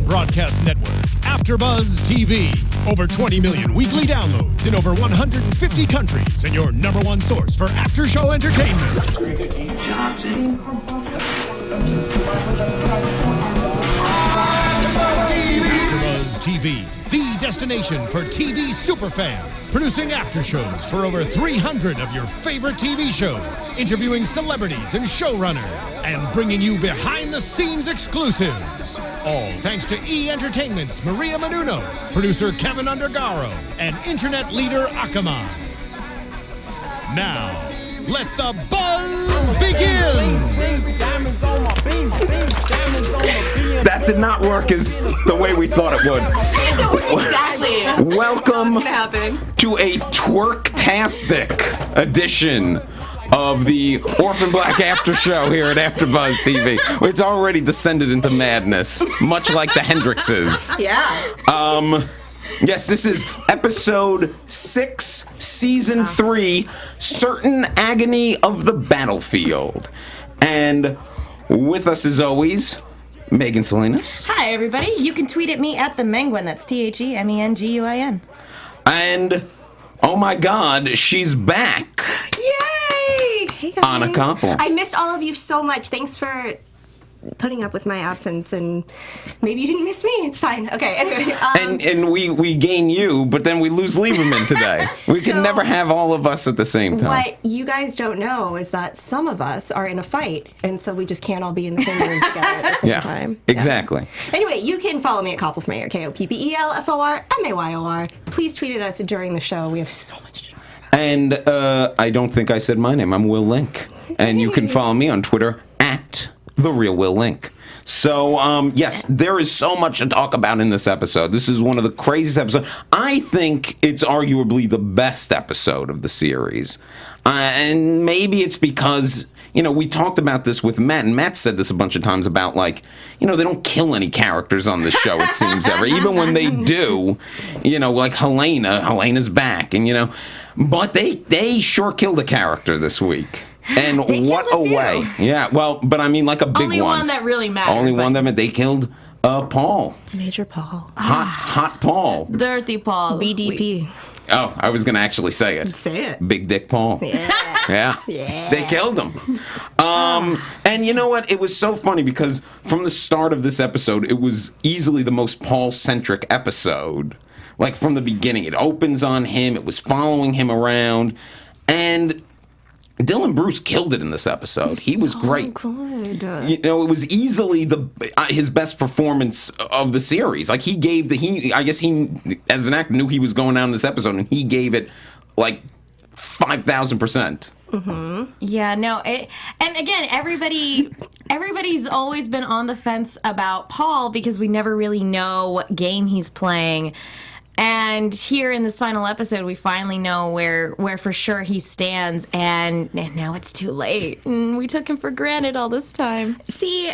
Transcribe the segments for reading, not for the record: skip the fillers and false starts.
broadcast network, AFTERBUZZ TV. Over 20 million weekly downloads in over 150 countries, and your number one source for after-show entertainment. AFTERBUZZ TV, the destination for TV superfans, producing after shows for over 300 of your favorite TV shows, interviewing celebrities and showrunners, and bringing you behind-the-scenes exclusives. All thanks to E! Entertainment's Maria Menounos, producer Kevin Undergaro, and internet leader Akamai. Now, let the buzz begin! That did not work as the way we thought it would. Exactly. Welcome to a twerktastic edition of the Orphan Black After Show here at AFTERBUZZ TV. It's already descended into madness, much like the Hendrixes. Yeah. Yes, this is episode 6, season 3, Certain Agony of the Battlefield. And with us as always, Megan Salinas. Hi, everybody. You can tweet at me at the Menguin. That's TheMenguin. And, oh my God, she's back. Yay! Hey guys. Anna Koppel. I missed all of you so much. Thanks for putting up with my absence, and maybe you didn't miss me. It's fine. Okay, anyway. And we gain you, but then we lose Lieberman today. We can never have all of us at the same time. What you guys don't know is that some of us are in a fight, and so we just can't all be in the same room together at the same time. Exactly. Yeah. Anyway, you can follow me at Koppel from Mayor, KOPPELFORMAYOR. Please tweet at us during the show. We have so much to talk about. And I don't think I said my name. I'm Will Link. And you can follow me on Twitter at The Real Will Link. So, yes, there is so much to talk about in this episode. This is one of the craziest episodes. I think it's arguably the best episode of the series. And maybe it's because, you know, we talked about this with Matt, and Matt said this a bunch of times about, like, you know, they don't kill any characters on this show, it seems ever. Even when they do, you know, like Helena's back, and, you know, but they sure killed a character this week. And what a way. Yeah, well, but I mean, like a big Only one that really mattered. Only one that they killed Paul. Major Paul. Hot Paul. Dirty Paul. BDP. Oh, I was going to actually say it. Say it. Big Dick Paul. Yeah. Yeah. They killed him. And you know what? It was so funny because from the start of this episode, it was easily the most Paul-centric episode. Like, from the beginning. It opens on him. It was following him around. And Dylan Bruce killed it in this episode. He was great. Good. You know, it was easily his best performance of the series. Like, I guess he, as an actor, knew he was going down this episode, and he gave it, like, 5,000%. Mm-hmm. Yeah, no, and again, everybody's always been on the fence about Paul because we never really know what game he's playing. And here in this final episode, we finally know where for sure he stands, and now it's too late. And we took him for granted all this time. See,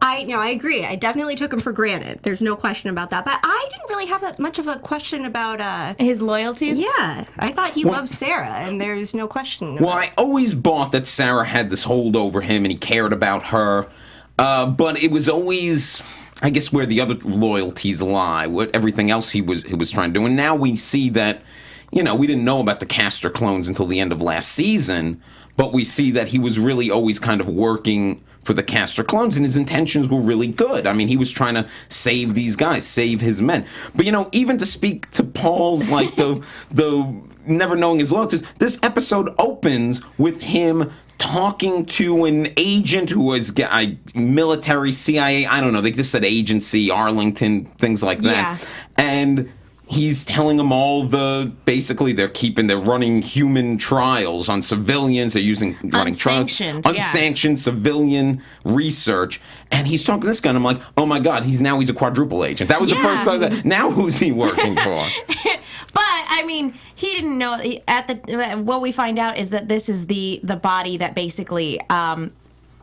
I agree. I definitely took him for granted. There's no question about that. But I didn't really have that much of a question about his loyalties. Yeah, I thought he loved Sarah, and there's no question. Well, I always bought that Sarah had this hold over him, and he cared about her. But it was always, I guess, where the other loyalties lie, what everything else he was trying to do. And now we see that, you know, we didn't know about the Castor clones until the end of last season, but we see that he was really always kind of working for the Castor clones, and his intentions were really good. I mean, he was trying to save these guys, save his men. But, you know, even to speak to Paul's, like, the never knowing his loyalties, this episode opens with him talking to an agent who was military, CIA, I don't know, they just said agency, Arlington, things like that. Yeah. And he's telling them all basically they're running human trials on civilians, they're running trials. Unsanctioned civilian research. And he's talking to this guy, and I'm like, oh my God, he's a quadruple agent. That was the first time that, now who's he working for? But I mean, he didn't know. What we find out is that this is the body that basically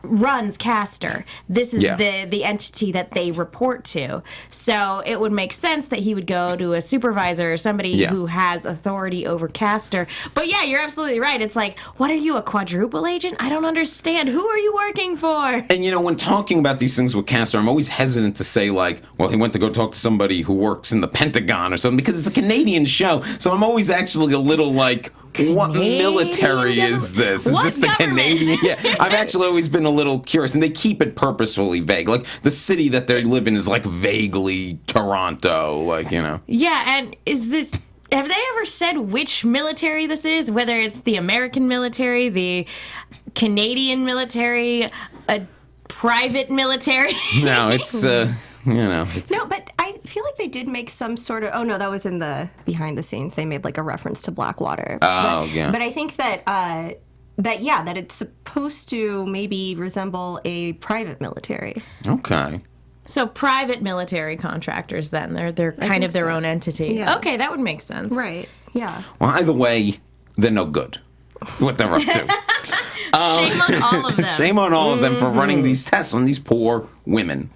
runs Castor. This is Yeah. the entity that they report to. So it would make sense that he would go to a supervisor or somebody Yeah. who has authority over Castor. But yeah, you're absolutely right. It's like, what are you, a quadruple agent? I don't understand. Who are you working for? And, you know, when talking about these things with Castor, I'm always hesitant to say, like, well, he went to go talk to somebody who works in the Pentagon or something, because it's a Canadian show. So I'm always actually a little like, what military is this? Is What this the government? Canadian? Yeah, I've actually always been a little curious, and they keep it purposefully vague. Like, the city that they live in is, like, vaguely Toronto, like, you know. Yeah, and is this... Have they ever said which military this is? Whether it's the American military, the Canadian military, a private military? No, it's, you know. It's, No, but I feel like they did make some sort of. Oh no, that was in the behind the scenes. They made like a reference to Blackwater. Oh, yeah. But I think that that it's supposed to maybe resemble a private military. Okay. So private military contractors then. They're kind of their so. own entity. Yeah. Okay, that would make sense. Right. Yeah. Well, either way, they're no good. What they're up to. Shame on all of them. Shame on all of them for running these tests on these poor women.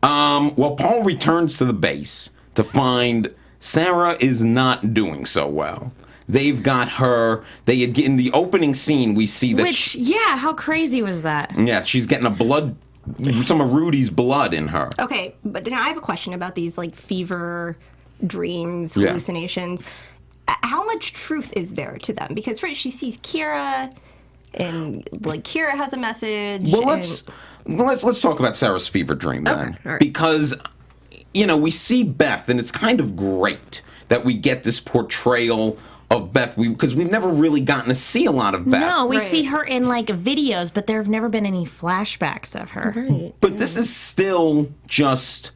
Well, Paul returns to the base to find Sarah is not doing so well. They've got her. They had in the opening scene. We see that. Which, yeah, how crazy was that? Yeah, she's getting some of Rudy's blood in her. Okay, but now I have a question about these like fever dreams, Yeah. hallucinations. How much truth is there to them? Because first she sees Kira, and like Kira has a message. Well, and- let's talk about Sarah's fever dream then, Okay, all right. because you know we see Beth, and it's kind of great that we get this portrayal of Beth, because we've never really gotten to see a lot of Beth. No, we Right. see her in like videos, but there have never been any flashbacks of her. Right. But this is still just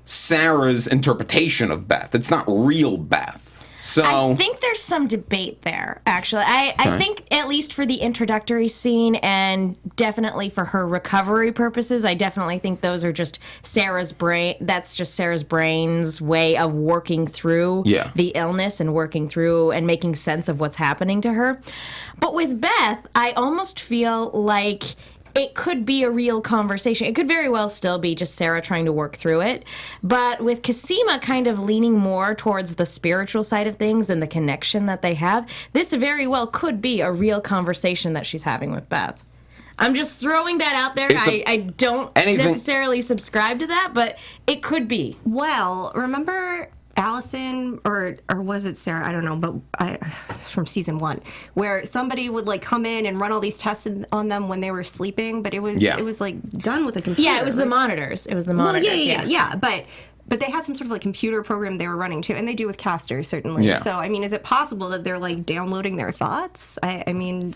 Sarah's interpretation of Beth. It's not real Beth. So I think there's some debate there, actually. I think, at least for the introductory scene and definitely for her recovery purposes, I definitely think those are just Sarah's brain. That's just Sarah's brain's way of working through Yeah. the illness and working through and making sense of what's happening to her. But with Beth, I almost feel like it could be a real conversation. It could very well still be just Sarah trying to work through it. But with Cosima kind of leaning more towards the spiritual side of things and the connection that they have, this very well could be a real conversation that she's having with Beth. I'm just throwing that out there. I don't necessarily subscribe to that, but it could be. Well, remember Allison or was it Sarah? I don't know, but from season 1, where somebody would like come in and run all these tests on them when they were sleeping, but it was like done with a computer. Yeah, it was the right? monitors. It was the Well, monitors. yeah. But they had some sort of like computer program they were running too, and they do with Castor certainly. Yeah. So I mean, is it possible that they're like downloading their thoughts? I mean,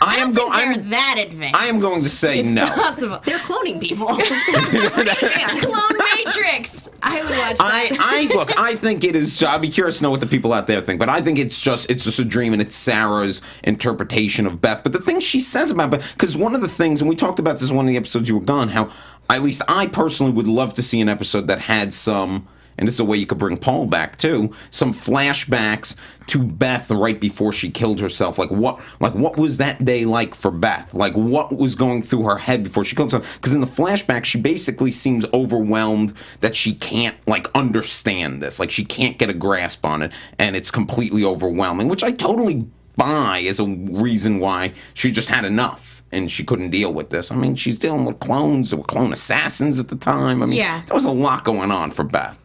I am going. They're that advanced. I am going to say it's no. possible. they're cloning people. Clone Matrix. I would watch that. I look. I think it is. I'll be curious to know what the people out there think, but I think it's just a dream, and it's Sarah's interpretation of Beth. But the thing she says about Beth, because one of the things, and we talked about this in one of the episodes you were gone, how at least I personally would love to see an episode that had some. And this is a way you could bring Paul back too. Some flashbacks to Beth right before she killed herself. Like what was that day like for Beth? Like what was going through her head before she killed herself? Because in the flashback, she basically seems overwhelmed that she can't like understand this. Like she can't get a grasp on it, and it's completely overwhelming. Which I totally buy as a reason why she just had enough. And she couldn't deal with this. I mean, she's dealing with clones. There were clone assassins at the time. I mean, there was a lot going on for Beth.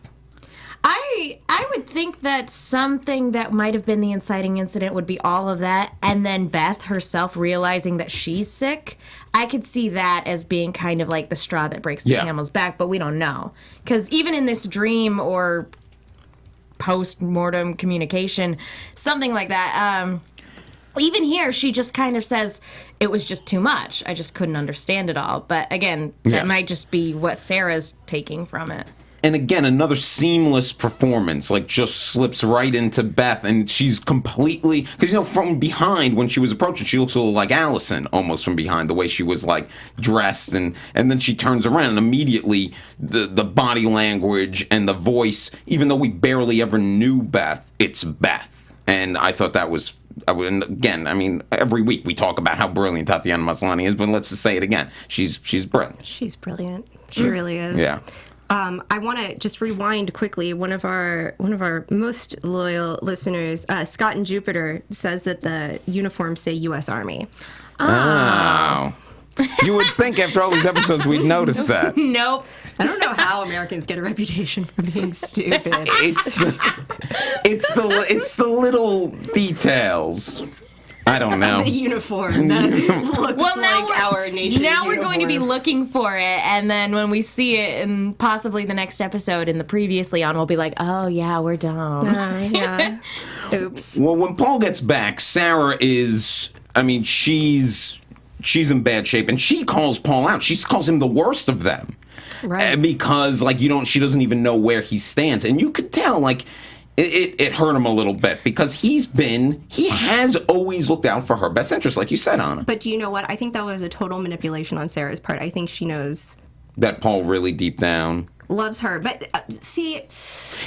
I would think that something that might have been the inciting incident would be all of that, and then Beth herself realizing that she's sick. I could see that as being kind of like the straw that breaks the camel's back, but we don't know. Because even in this dream or post-mortem communication, something like that, even here, she just kind of says, it was just too much. I just couldn't understand it all. But again, that might just be what Sarah's taking from it. And again, another seamless performance, like just slips right into Beth, and she's completely, because from behind when she was approaching, she looks a little like Allison, almost from behind, the way she was like dressed, and then she turns around, and immediately the body language and the voice, even though we barely ever knew Beth, it's Beth, and I thought that was again, I mean, every week we talk about how brilliant Tatiana Maslany is, but let's just say it again. She's brilliant. She's brilliant. She really is. Yeah. I want to just rewind quickly. One of our most loyal listeners, Scott in Jupiter, says that the uniforms say U.S. Army. Oh. You would think after all these episodes we'd notice that. Nope. I don't know how Americans get a reputation for being stupid. It's the little details. I don't know. The uniform that looks like our nation's Now we're uniform. going to be looking for it, and then when we see it in possibly the next episode in the previously on, we'll be like, oh yeah, we're dumb. Yeah. Oops. Well, when Paul gets back, Sarah is, I mean, she's in bad shape, and she calls Paul out. She calls him the worst of them. Right. Because, like, she doesn't even know where he stands. And you could tell, like, it hurt him a little bit because he has always looked out for her best interest, like you said, Anna. But do you know what? I think that was a total manipulation on Sarah's part. I think she knows. That Paul really deep down Loves her. But see.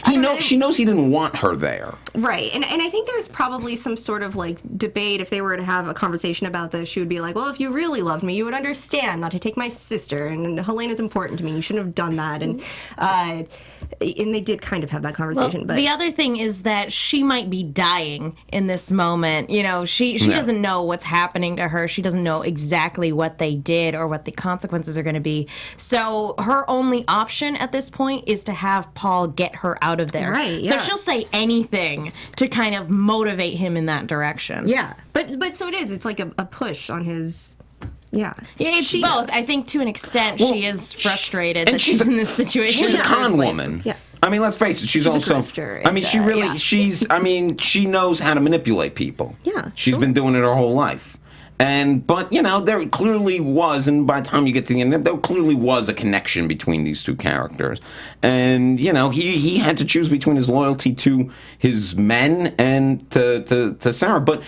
She knows he didn't want her there. Right. And I think there's probably some sort of like debate. If they were to have a conversation about this, she would be like, well, if you really loved me, you would understand not to take my sister. And Helena's important to me. You shouldn't have done that. And they did kind of have that conversation. Well, but the other thing is that she might be dying in this moment. You know, she doesn't know what's happening to her. She doesn't know exactly what they did or what the consequences are going to be. So her only option at this point is to have Paul get her out of there. Right, So yeah. she'll say anything to kind of motivate him in that direction. yeah. But so it is. It's like a push on his. Yeah. Yeah, it's She both. does. I think to an extent Well, she is frustrated and that she's in this situation. She's in a the first con place. woman. Yeah. I mean, let's face it. She's a also. grifter, I mean, she really. yeah. She knows how to manipulate people. Yeah, She's sure. been doing it her whole life. But there clearly was, and by the time you get to the end, there clearly was a connection between these two characters. And, he had to choose between his loyalty to his men and to Sarah. But,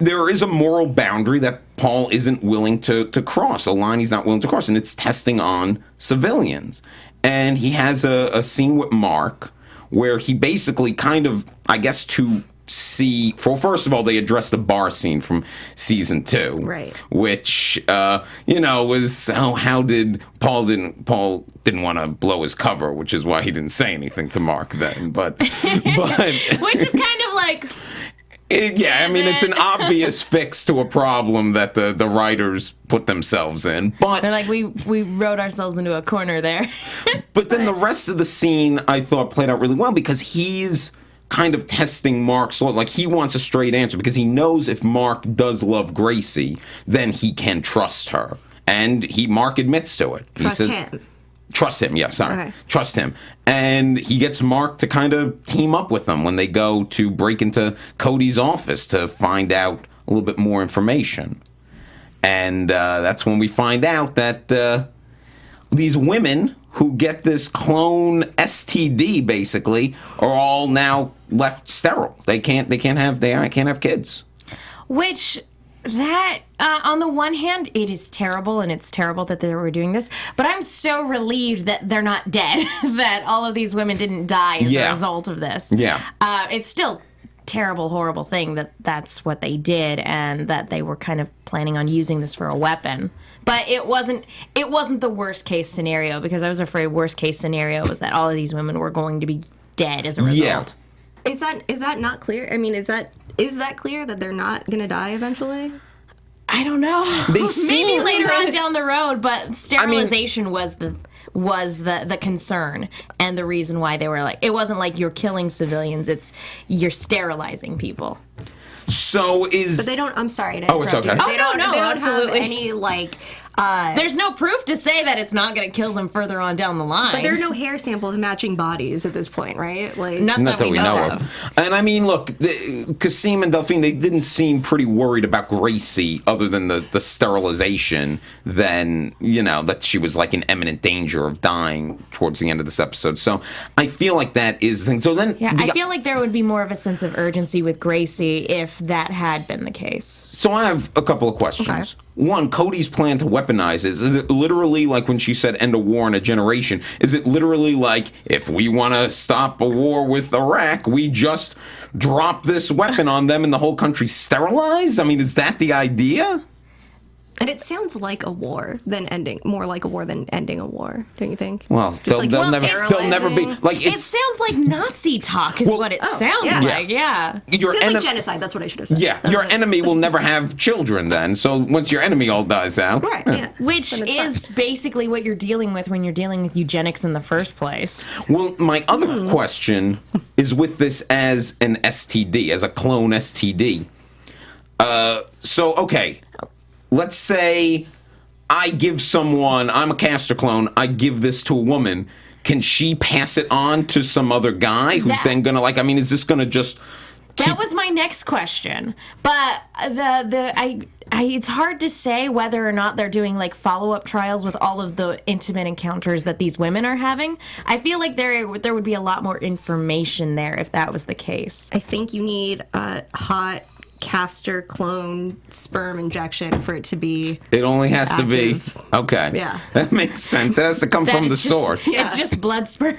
there is a moral boundary that Paul isn't willing to cross, a line he's not willing to cross, and it's testing on civilians. And he has a scene with Mark where he basically kind of, I guess, to see, first of all, they addressed the bar scene from season 2, Right? Which was how did Paul didn't want to blow his cover, which is why he didn't say anything to Mark then, but Which is kind of like. It's an obvious fix to a problem that the writers put themselves in. But They're like, we wrote ourselves into a corner there. But then the rest of the scene, I thought, played out really well because he's kind of testing Mark's loyalty. Like, he wants a straight answer because he knows if Mark does love Gracie, then he can trust her. And Mark admits to it. He says, him. Trust him, yeah, sorry. Okay. Trust him. And he gets Mark to kind of team up with them when they go to break into Cody's office to find out a little bit more information. And that's when we find out that these women who get this clone STD, basically, are all now left sterile. They can't have kids. Which, that, on the one hand, it is terrible, and it's terrible that they were doing this, but I'm so relieved that they're not dead, that all of these women didn't die as a result of this. Yeah. It's still terrible, horrible thing that that's what they did, and that they were kind of planning on using this for a weapon. But it wasn't the worst case scenario, because I was afraid worst case scenario was that all of these women were going to be dead as a result. Yeah. Is that not clear? I mean, is that clear that they're not going to die eventually? I don't know. They Maybe seem- later on down the road, but sterilization was the concern and the reason why they were like, it wasn't like you're killing civilians, it's you're sterilizing people. So But they don't. I'm sorry. To Oh, it's interrupt you, okay. but Oh, they don't, no, they don't absolutely. have any like. There's no proof to say that it's not going to kill them further on down the line. But there are no hair samples matching bodies at this point, right? Like Not Not that we know of. And I mean, look, Cosima and Delphine, they didn't seem pretty worried about Gracie other than the sterilization, than, that she was like in imminent danger of dying towards the end of this episode. So I feel like that is the thing. So then. Yeah, I feel like there would be more of a sense of urgency with Gracie if that had been the case. So I have a couple of questions. Okay. One, Cody's plan to weaponize weaponize it? Is it literally like when she said end a war in a generation? Is it literally like, if we want to stop a war with Iraq, we just drop this weapon on them and the whole country's sterilized? I mean, is that the idea? And it sounds like a war more like a war than ending a war, don't you think? Well, they'll never be like it sounds like Nazi talk is what it sounds like. Yeah. It sounds like genocide. That's what I should have said. Yeah, your enemy will never have children then. So once your enemy all dies out, right? Yeah. Which is basically what you're dealing with when you're dealing with eugenics in the first place. Well, my other question is with this as an STD, as a clone STD. So okay. Let's say I give someone, I'm a caster clone, I give this to a woman. Can she pass it on to some other guy who's then gonna is this gonna just That was my next question. But it's hard to say whether or not they're doing like follow-up trials with all of the intimate encounters that these women are having. I feel like there would be a lot more information there if that was the case. I think you need a hot caster clone sperm injection for it to be It only has active. to be okay. Yeah. That makes sense. It has to come from the source. It's just blood sperm.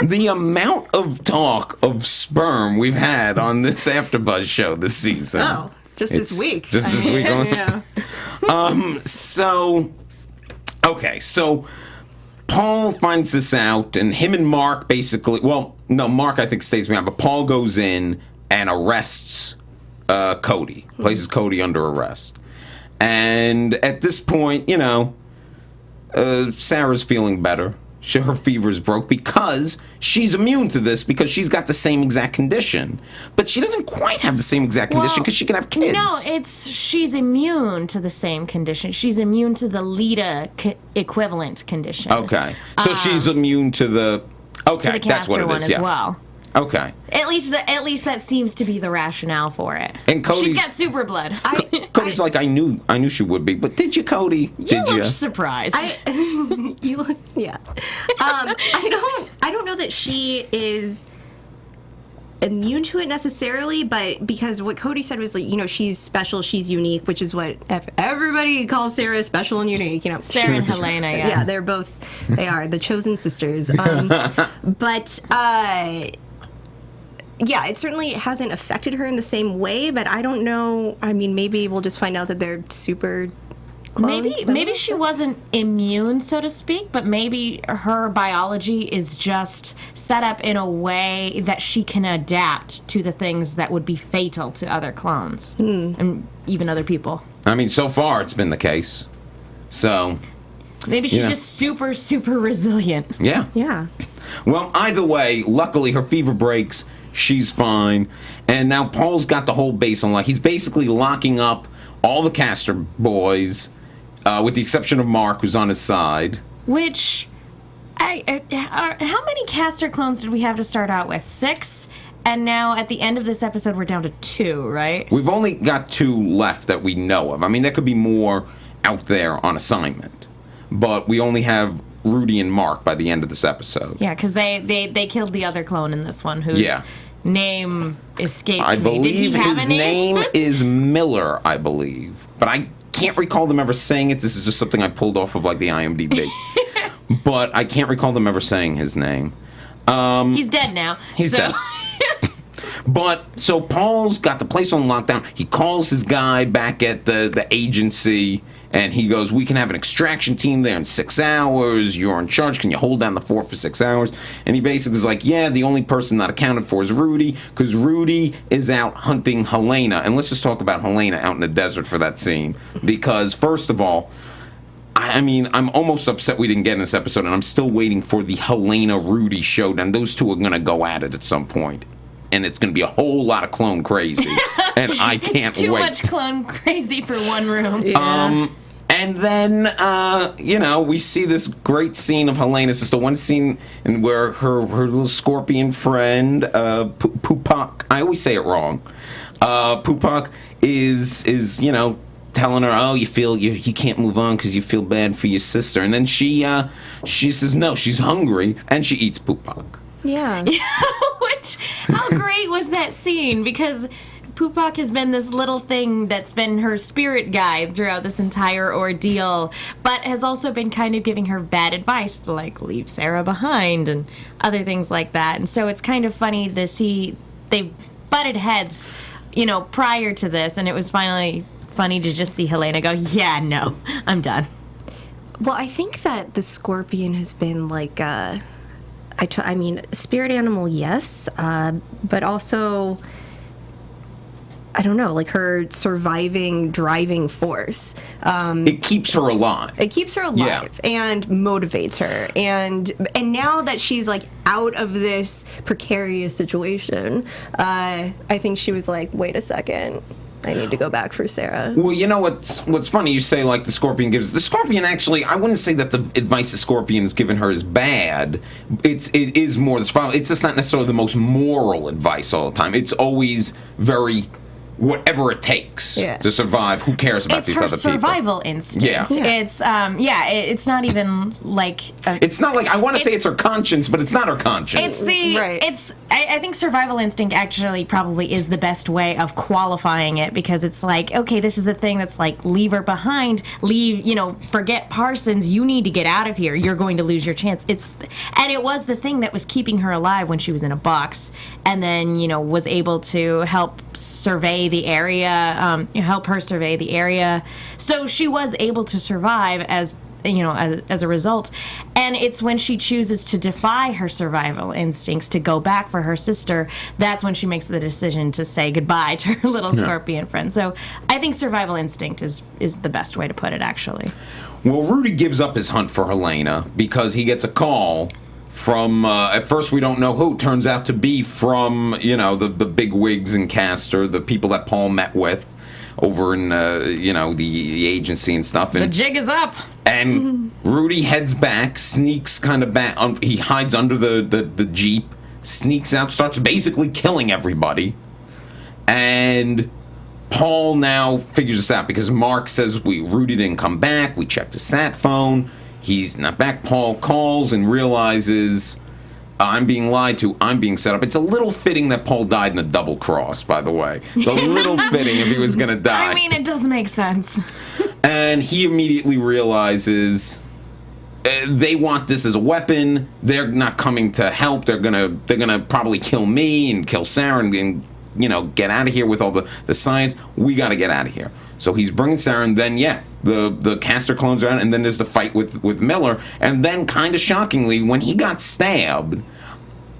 The amount of talk of sperm we've had on this AfterBuzz show this season. Oh, just this week. Just this week. Yeah. So Paul finds this out, and him and Mark basically, Mark I think stays behind, but Paul goes in and arrests Cody, places Cody under arrest. And at this point, Sarah's feeling better. Her fever's broke because she's immune to this because she's got the same exact condition. But she doesn't quite have the same exact condition because she can have kids. No, she's immune to the same condition. She's immune to the Lita equivalent condition. Okay. So she's immune to the... Okay, to the that's what it one is. as well. Okay. At least that seems to be the rationale for it. And Cody's... She's got super blood. Cody's like, I knew she would be, but did you, Cody? You look surprised. You look, yeah. I don't know that she is immune to it necessarily, but because what Cody said was like, she's special, she's unique, which is what everybody calls Sarah special and unique. Sarah and Helena, yeah. Yeah, they are the chosen sisters. But yeah, it certainly hasn't affected her in the same way, but I don't know. I mean, maybe we'll just find out that they're super clones. Maybe she wasn't immune, so to speak, but maybe her biology is just set up in a way that she can adapt to the things that would be fatal to other clones and even other people. I mean, so far it's been the case. So... Maybe she's just super, super resilient. Yeah. Yeah. Well, either way, luckily her fever breaks. She's fine. And now Paul's got the whole base on lock. He's basically locking up all the caster boys, with the exception of Mark, who's on his side. Which, how many caster clones did we have to start out with? 6? And now at the end of this episode, we're down to 2, right? We've only got 2 left that we know of. I mean, there could be more out there on assignment. But we only have Rudy and Mark by the end of this episode. Yeah, because they killed the other clone in this one, whose name escapes me. I believe Did he have his a name is Miller, I believe. But I can't recall them ever saying it. This is just something I pulled off of like the IMDb. But I can't recall them ever saying his name. He's dead now. He's dead. But, so Paul's got the place on lockdown. He calls his guy back at the agency, and he goes, we can have an extraction team there in 6 hours. You're in charge. Can you hold down the fort for 6 hours? And he basically is like, yeah, the only person not accounted for is Rudy, because Rudy is out hunting Helena. And let's just talk about Helena out in the desert for that scene. Because, first of all, I mean, I'm almost upset we didn't get in this episode, and I'm still waiting for the Helena-Rudy showdown. Those two are going to go at it at some point. And it's going to be a whole lot of clone crazy. And I can't Too wait. much clone crazy for one room. Yeah. And then, we see this great scene of Helena. It's just the one scene in where her little scorpion friend, Pupak, I always say it wrong, Pupak is telling her, oh, you feel you can't move on because you feel bad for your sister. And then she says no, she's hungry, and she eats Pupak. Yeah. How great was that scene? Because Pupak has been this little thing that's been her spirit guide throughout this entire ordeal, but has also been kind of giving her bad advice to, like, leave Sarah behind and other things like that. And so it's kind of funny to see they've butted heads, prior to this, and it was finally funny to just see Helena go, yeah, no, I'm done. Well, I think that the scorpion has been like, I mean, spirit animal, yes, but also, I don't know, like her surviving, driving force. It keeps her alive. It keeps her alive and motivates her. And now that she's like out of this precarious situation, I think she was like, wait a second. I need to go back for Sarah. Well, you know what's funny? You say, like, the Scorpion gives... The Scorpion, actually, I wouldn't say that the advice the Scorpion has given her is bad. It is more... It's just not necessarily the most moral advice all the time. It's always very... whatever it takes to survive. Who cares about these other people? It's her survival instinct. Yeah. It's not even like... it's not like... I want to say it's her conscience, but it's not her conscience. It's the... Right. I think survival instinct actually probably is the best way of qualifying it, because it's like, okay, this is the thing that's like, leave her behind, forget Parsons, you need to get out of here, you're going to lose your chance. And it was the thing that was keeping her alive when she was in a box, and then, was able to help survey the area, help her survey the area. So she was able to survive as a result. And it's when she chooses to defy her survival instincts to go back for her sister, that's when she makes the decision to say goodbye to her little scorpion friend. So I think survival instinct is the best way to put it, actually. Well, Rudy gives up his hunt for Helena because he gets a call from, at first we don't know who, turns out to be from, the big wigs in Castor, the people that Paul met with over in, the agency and stuff. And the jig is up. And Rudy heads back, sneaks kind of back, he hides under the Jeep, sneaks out, starts basically killing everybody. And Paul now figures this out because Mark says Rudy didn't come back, we checked his sat phone. He's not back. Paul calls and realizes, I'm being lied to. I'm being set up. It's a little fitting that Paul died in a double cross, by the way. It's a little fitting if he was going to die. I mean, it does make sense. And he immediately realizes they want this as a weapon. They're not coming to help. They're gonna probably kill me and kill Sarah and get out of here with all the science. We got to get out of here. So he's bringing Sarah, and then, the Castor clones are out, and then there's the fight with Miller. And then, kind of shockingly, when he got stabbed,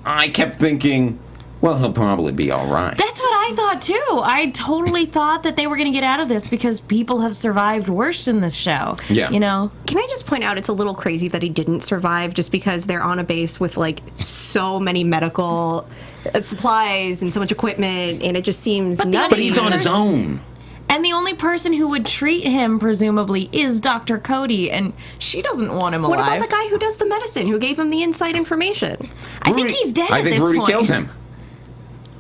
I kept thinking, well, he'll probably be all right. That's what I thought, too. I totally thought that they were going to get out of this because people have survived worse in this show. Yeah. Can I just point out it's a little crazy that he didn't survive just because they're on a base with, like, so many medical supplies and so much equipment, and it just seems nutty. But he's on his own. And the only person who would treat him, presumably, is Dr. Cody, and she doesn't want him alive. What about the guy who does the medicine, who gave him the inside information? I think he's dead at this point. I think Rudy killed him.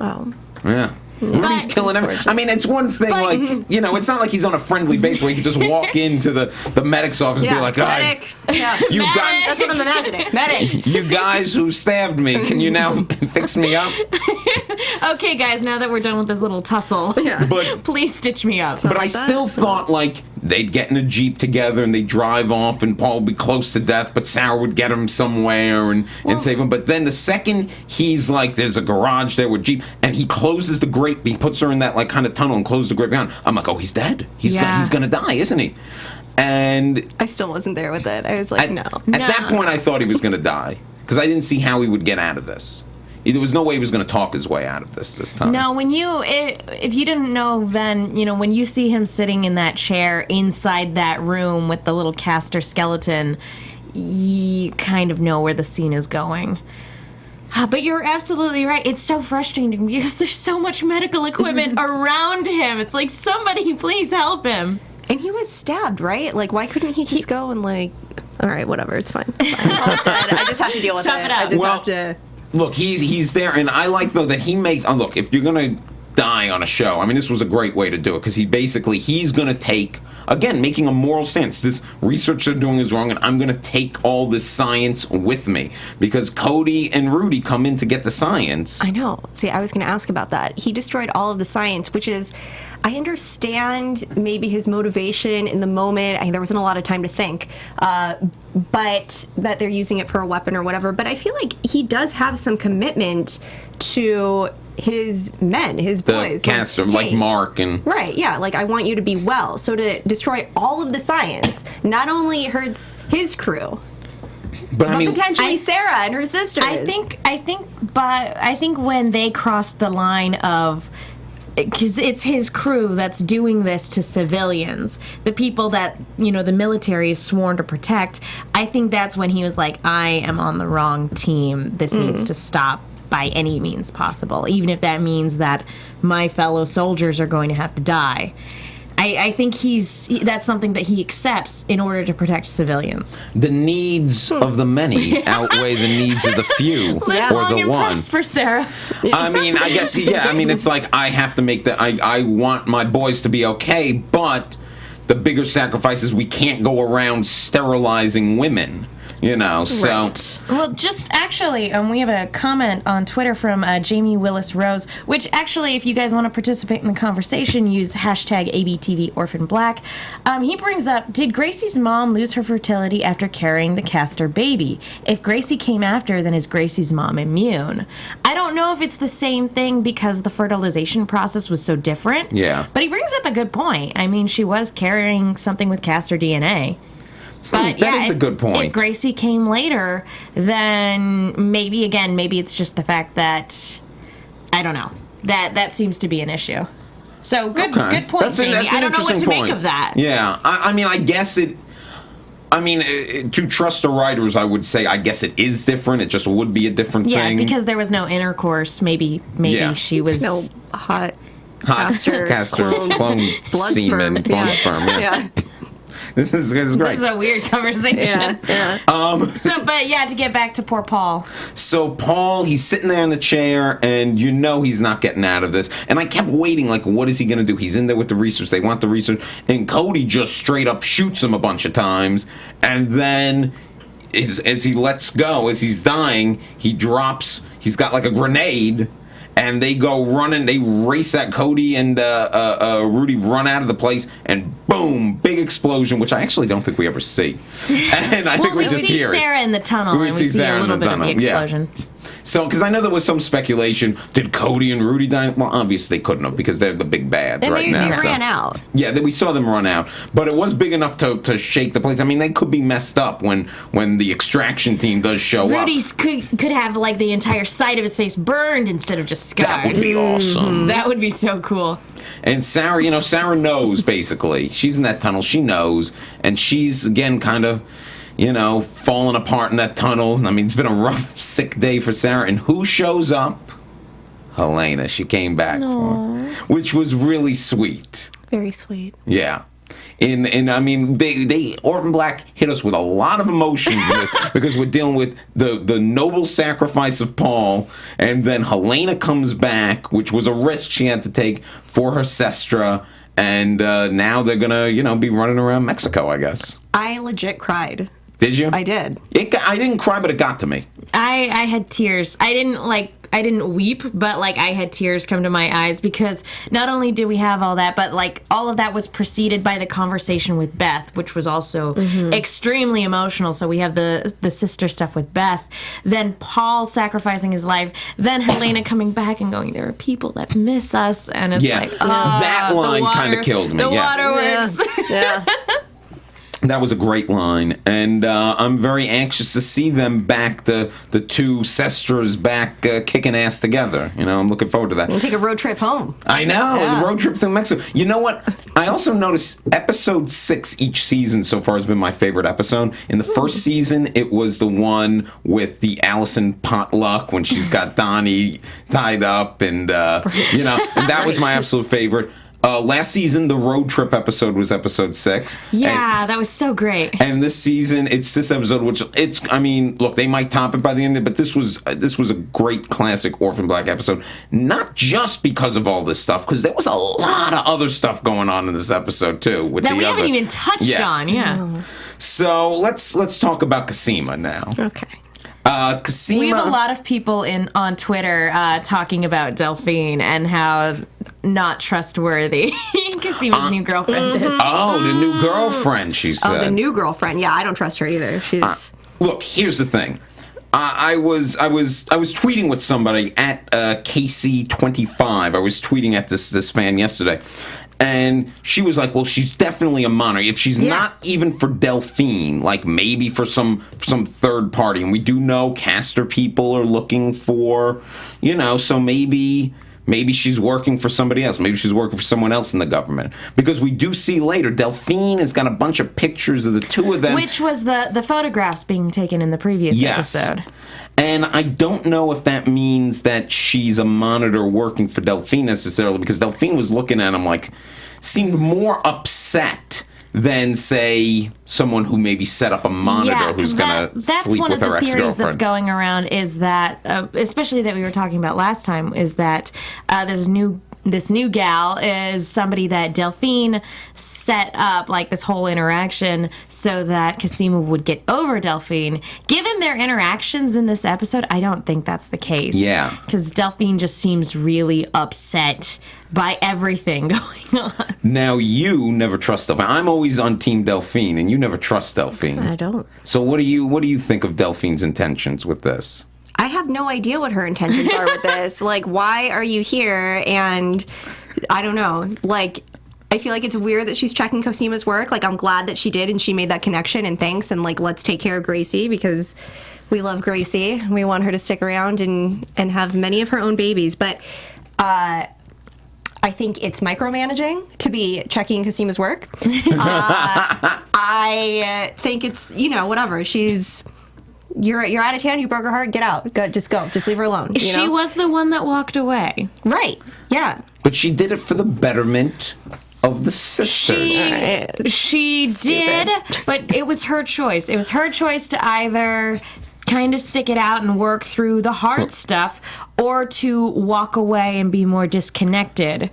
Oh. Yeah. Rudy's killing everyone. I mean, it's one thing, it's not like he's on a friendly base where he can just walk into the medic's office and be like, medic. That's what I'm imagining. Medic. You guys who stabbed me, can you now fix me up? Okay, guys, now that we're done with this little tussle, please stitch me up. But I still thought, they'd get in a Jeep together and they'd drive off and Paul would be close to death, but Sarah would get him somewhere and save him. But then the second he's there's a garage there with Jeep, and he closes the grate, he puts her in that, kind of tunnel and closes the grate behind. I'm like, oh, he's dead. He's going to die, isn't he? And I still wasn't there with it. I was like, no. At that point, I thought he was going to die because I didn't see how he would get out of this. There was no way he was going to talk his way out of this time. No, if you didn't know then, when you see him sitting in that chair inside that room with the little Castor skeleton, you kind of know where the scene is going. But you're absolutely right. It's so frustrating because there's so much medical equipment around him. It's like, somebody please help him. And he was stabbed, right? Why couldn't he just go and all right, whatever, it's fine. I just have to deal with it. Tough it out. I just have to... Look, he's there, and I like, though, that he makes... look, if you're going to die on a show. I mean, this was a great way to do it because he's going to take, again, making a moral stance. This research they're doing is wrong, and I'm going to take all this science with me because Cody and Rudy come in to get the science. I know. See, I was going to ask about that. He destroyed all of the science, which is, I understand maybe his motivation in the moment. There wasn't a lot of time to think, but that they're using it for a weapon or whatever. But I feel like he does have some commitment to his men, his boys. The caster, like Mark and... Right, yeah, like, I want you to be well. So to destroy all of the science not only hurts his crew, but I mean, potentially Sarah and her sisters. I think when they crossed the line of... Because it's his crew that's doing this to civilians, the people that, the military is sworn to protect. I think that's when he was like, I am on the wrong team. This needs to stop by any means possible, even if that means that my fellow soldiers are going to have to die. I think that's something that he accepts in order to protect civilians. The needs of the many outweigh the needs of the few, or the one. For Sarah. I mean, I guess, I mean, it's like I have to make that. I want my boys to be okay, but the bigger sacrifice is we can't go around sterilizing women. So. Right. Well, just actually, we have a comment on Twitter from Jamie Willis Rose, which actually, if you guys want to participate in the conversation, use hashtag ABTV Orphan Black. He brings up, did Gracie's mom lose her fertility after carrying the caster baby? If Gracie came after, then is Gracie's mom immune? I don't know if it's the same thing because the fertilization process was so different. Yeah. But he brings up a good point. I mean, she was carrying something with caster DNA. But that is a good point. If Gracie came later, then maybe it's just the fact that, I don't know, that seems to be an issue. So good point, Jamie. I don't know what to make of that. Yeah, I mean, I guess it... I mean, to trust the writers, I would say, I guess it is different. It just would be a different thing. Yeah, because there was no intercourse. Maybe she was... No hot caster clone blood semen, sperm. sperm. Yeah. This is great. This is a weird conversation. Yeah. To get back to poor Paul. So Paul, he's sitting there in the chair, and he's not getting out of this. And I kept waiting, like, what is he going to do? He's in there with the research. They want the research. And Cody just straight up shoots him a bunch of times. And then as he lets go, as he's dying, he's got like a grenade. And they go running, they race at Cody and Rudy run out of the place, and boom, big explosion, which I actually don't think we ever see. And I think we just hear it. We see Sarah in the tunnel, and we see a little bit of the explosion. Yeah. So, because I know there was some speculation, did Cody and Rudy die? Well, obviously they couldn't have, because they're the big bads and right now. They ran out. Yeah, we saw them run out. But it was big enough to shake the place. I mean, they could be messed up when the extraction team does show up. Rudy's could have, like, the entire side of his face burned instead of just scarred. That would be awesome. That would be so cool. And Sarah, Sarah knows, basically. She's in that tunnel. She knows. And she's, again, kind of... falling apart in that tunnel. I mean, it's been a rough, sick day for Sarah. And who shows up? Helena. She came back for her, which was really sweet. Very sweet. Yeah. And I mean, they Orphan Black hit us with a lot of emotions in this because we're dealing with the noble sacrifice of Paul, and then Helena comes back, which was a risk she had to take for her sestra. And now they're gonna, be running around Mexico, I guess. I legit cried. Did you? I did. I didn't cry, but it got to me. I had tears. I didn't weep, but I had tears come to my eyes because not only do we have all that, but all of that was preceded by the conversation with Beth, which was also extremely emotional. So we have the sister stuff with Beth, then Paul sacrificing his life, then Helena coming back and going, there are people that miss us, and it's that line kind of killed me. The waterworks. Yeah. That was a great line, and I'm very anxious to see them back, the two sestras back kicking ass together. I'm looking forward to that. We'll take a road trip home. I know, road trip through Mexico. You know what? I also noticed episode 6 each season so far has been my favorite episode. In the first season, it was the one with the Allison potluck when she's got Donnie tied up, and and that was my absolute favorite. Last season, the road trip episode was episode 6. Yeah, that was so great. And this season, it's this episode, which look, they might top it by the end of it, but this was a great classic Orphan Black episode. Not just because of all this stuff, because there was a lot of other stuff going on in this episode too. That we haven't even touched on. Yeah. So let's talk about Cosima now. Okay. Cosima. We have a lot of people on Twitter talking about Delphine and how not trustworthy Cosima's new girlfriend is. Oh, the new girlfriend, she said. Oh, the new girlfriend. Yeah, I don't trust her either. She's look. Here's the thing. I was tweeting with somebody at KC25. I was tweeting at this fan yesterday. And she was like, well, she's definitely a monitor. If she's not even for Delphine, like maybe for some third party. And we do know caster people are looking for, so maybe she's working for somebody else. Maybe she's working for someone else in the government. Because we do see later, Delphine has got a bunch of pictures of the two of them. Which was the photographs being taken in the previous episode. And I don't know if that means that she's a monitor working for Delphine necessarily, because Delphine was looking at him seemed more upset than, say, someone who maybe set up a monitor who's going to sleep with her ex-girlfriend. That's one of the theories that's going around is that, especially that we were talking about last time, is that this new gal is somebody that Delphine set up, this whole interaction so that Cosima would get over Delphine. Given their interactions in this episode, I don't think that's the case. Yeah. Because Delphine just seems really upset by everything going on. Now, you never trust Delphine. I'm always on Team Delphine, and you never trust Delphine. I don't. So what do you think of Delphine's intentions with this? I have no idea what her intentions are with this. Why are you here? And I don't know. I feel like it's weird that she's checking Cosima's work. I'm glad that she did and she made that connection and thanks. And, let's take care of Gracie because we love Gracie. We want her to stick around and have many of her own babies. But I think it's micromanaging to be checking Cosima's work. I think it's, whatever. You're out of town, you broke her heart, get out. Just go. Just leave her alone. She was the one that walked away. Right. Yeah. But she did it for the betterment of the sisters. She did, but it was her choice. It was her choice to either kind of stick it out and work through the hard stuff or to walk away and be more disconnected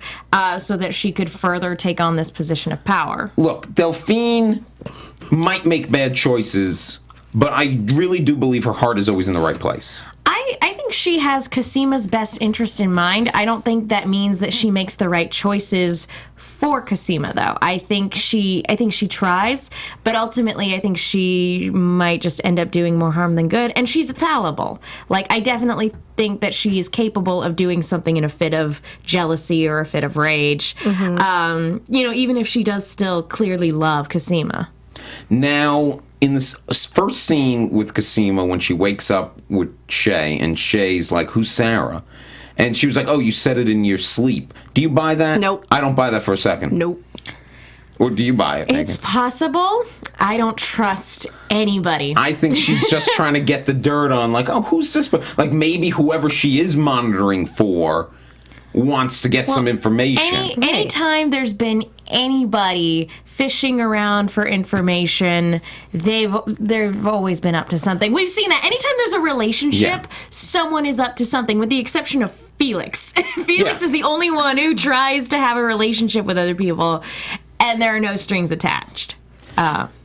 so that she could further take on this position of power. Look, Delphine might make bad choices, but I really do believe her heart is always in the right place. I think she has Cosima's best interest in mind. I don't think that means that she makes the right choices for Cosima, though. I think she tries, but ultimately I think she might just end up doing more harm than good, and she's fallible. I definitely think that she is capable of doing something in a fit of jealousy or a fit of rage. Mm-hmm. Even if she does still clearly love Cosima. Now, in this first scene with Cosima, when she wakes up with Shay, and Shay's like, who's Sarah? And she was like, oh, you said it in your sleep. Do you buy that? Nope. I don't buy that for a second. Nope. Or do you buy it, Megan? It's possible. I don't trust anybody. I think she's just trying to get the dirt on, oh, who's this? Maybe whoever she is monitoring for wants to get some information. Anytime there's been anybody fishing around for information, they've always been up to something. We've seen that. Anytime there's a relationship, someone is up to something, with the exception of Felix. Felix is the only one who tries to have a relationship with other people, and there are no strings attached.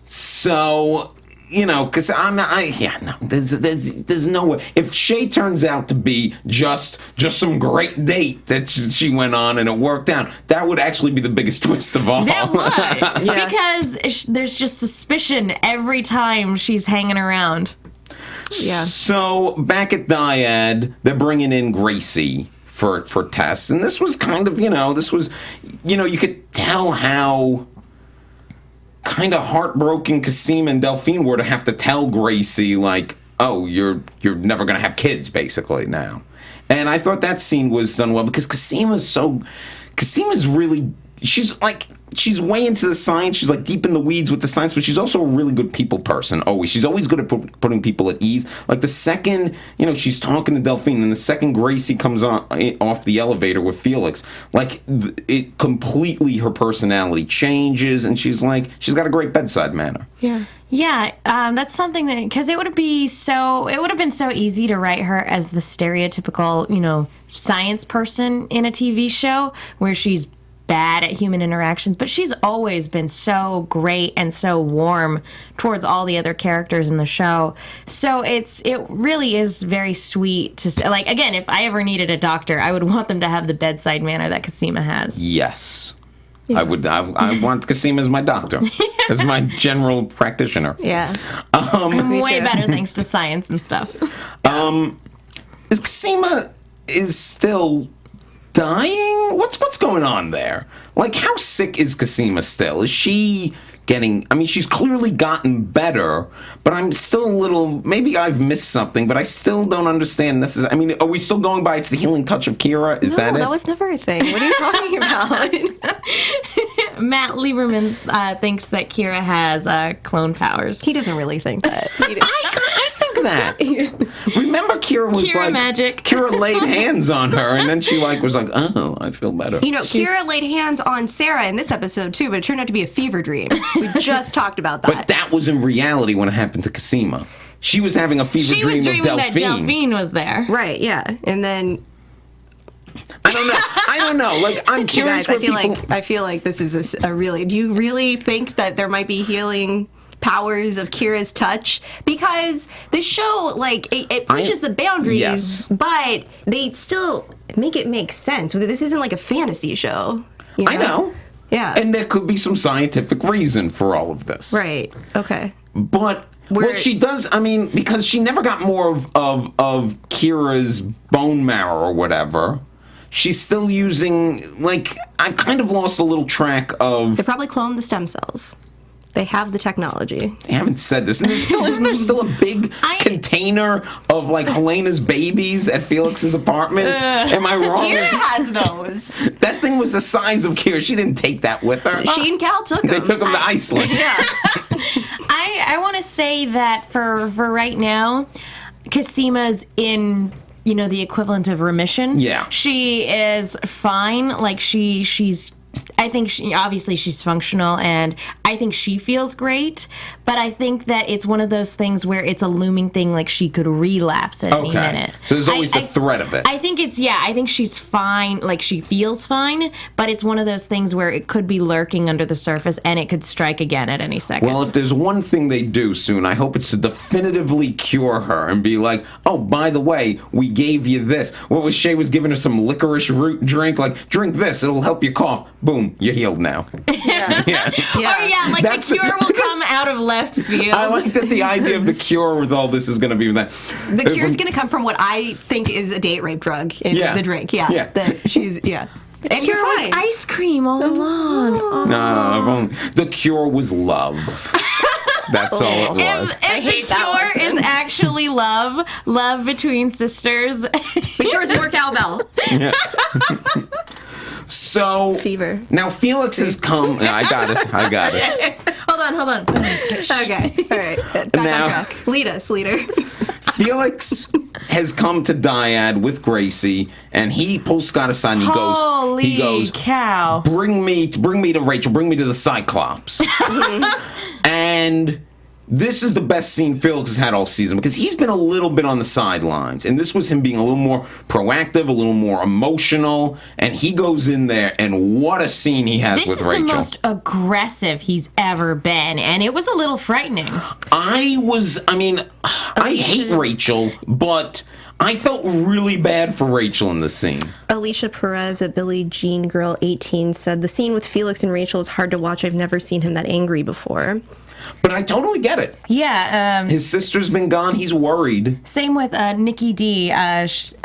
So, because there's no way. If Shay turns out to be just some great date that she went on and it worked out, that would actually be the biggest twist of all. That would, because there's just suspicion every time she's hanging around. Yeah. So, back at Dyad, they're bringing in Gracie for tests, and this was kind of, you could tell how kind of heartbroken Cosima and Delphine were to have to tell Gracie, oh, you're never going to have kids, basically, now. And I thought that scene was done well, because Cosima's really, she's she's way into the science. She's like deep in the weeds with the science, but she's also a really good people person. She's always good at putting people at ease. Like the second, she's talking to Delphine, and the second Gracie comes off the elevator with Felix, like it completely, her personality changes, and she's got a great bedside manner. Yeah. Yeah, that's something that, because it would have been so easy to write her as the stereotypical, science person in a TV show where she's bad at human interactions, but she's always been so great and so warm towards all the other characters in the show. So it really is very sweet to say. Like, again, if I ever needed a doctor, I would want them to have the bedside manner that Cosima has. Yes. I would. I want Cosima as my doctor, as my general practitioner. Yeah. Way better thanks to science and stuff. Cosima is still dying? What's going on there? Like, how sick is Cosima still? Is she getting... I mean, she's clearly gotten better, but I'm still a little... Maybe I've missed something, but I still don't understand this. I mean, are we still going by it's the healing touch of Kira? Is that it? No, that was never a thing. What are you talking about? Matt Lieberman thinks that Kira has clone powers. He doesn't really think that. I think that. Remember, Kira was Kira magic. Kira laid hands on her, and then she was like, oh, I feel better. Kira laid hands on Sarah in this episode too, but it turned out to be a fever dream. We just talked about that. But that was in reality when it happened to Cosima. She was having a fever dream of Delphine. She was dreaming that Delphine was there. Right, yeah. And then... I don't know. Like, I'm curious. You guys, I feel like this is a really... Do you really think that there might be healing powers of Kira's touch? Because the show, it pushes the boundaries, yes, but they still make it make sense. This isn't like a fantasy show. I know. Yeah. And there could be some scientific reason for all of this. Right. Okay. But... Well, she does, because she never got more of Kira's bone marrow or whatever. She's still using, I've kind of lost a little track of... They probably cloned the stem cells. They have the technology. They haven't said this. And isn't there still a big container of, Helena's babies at Felix's apartment? Am I wrong? Kira has those. That thing was the size of Kira. She didn't take that with her. She and Cal took them. They took them to Iceland. Yeah. I want to say that for right now, Cosima's in... the equivalent of remission. Yeah. She is fine. She's... I think obviously she's functional, and I think she feels great, but I think that it's one of those things where it's a looming thing, she could relapse at any minute. So there's always the threat of it. I think I think she's fine, she feels fine, but it's one of those things where it could be lurking under the surface, and it could strike again at any second. Well, if there's one thing they do soon, I hope it's to definitively cure her and be like, oh, by the way, we gave you this. What was Shay was giving her some licorice root drink? Drink this, it'll help you cough. Boom, you're healed now. Yeah. Yeah. Or the cure will come out of left field. I like that the idea of the cure with all this is going to be that. The cure is going to come from what I think is a date rape drug in the drink. Yeah. Yeah. And the cure was ice cream all along. No, the cure was love. That's all it was. If the cure is actually love between sisters. The cure is more cowbell. Yeah. So fever. Now Felix has come. I got it. Hold on. Okay. All right. Back on track. Lead us, leader. Felix has come to Dyad with Gracie, and he pulls Scott aside and he goes, cow. Bring me to Rachel, bring me to the Cyclops. And this is the best scene Felix has had all season, because he's been a little bit on the sidelines, and this was him being a little more proactive, a little more emotional, and he goes in there, and what a scene he has with Rachel. This is the most aggressive he's ever been, and it was a little frightening. I hate Rachel, but I felt really bad for Rachel in this scene. Alicia Perez at Billie Jean Girl 18 said, the scene with Felix and Rachel is hard to watch. I've never seen him that angry before. But I totally get it. Yeah. His sister's been gone. He's worried. Same with Nikki D.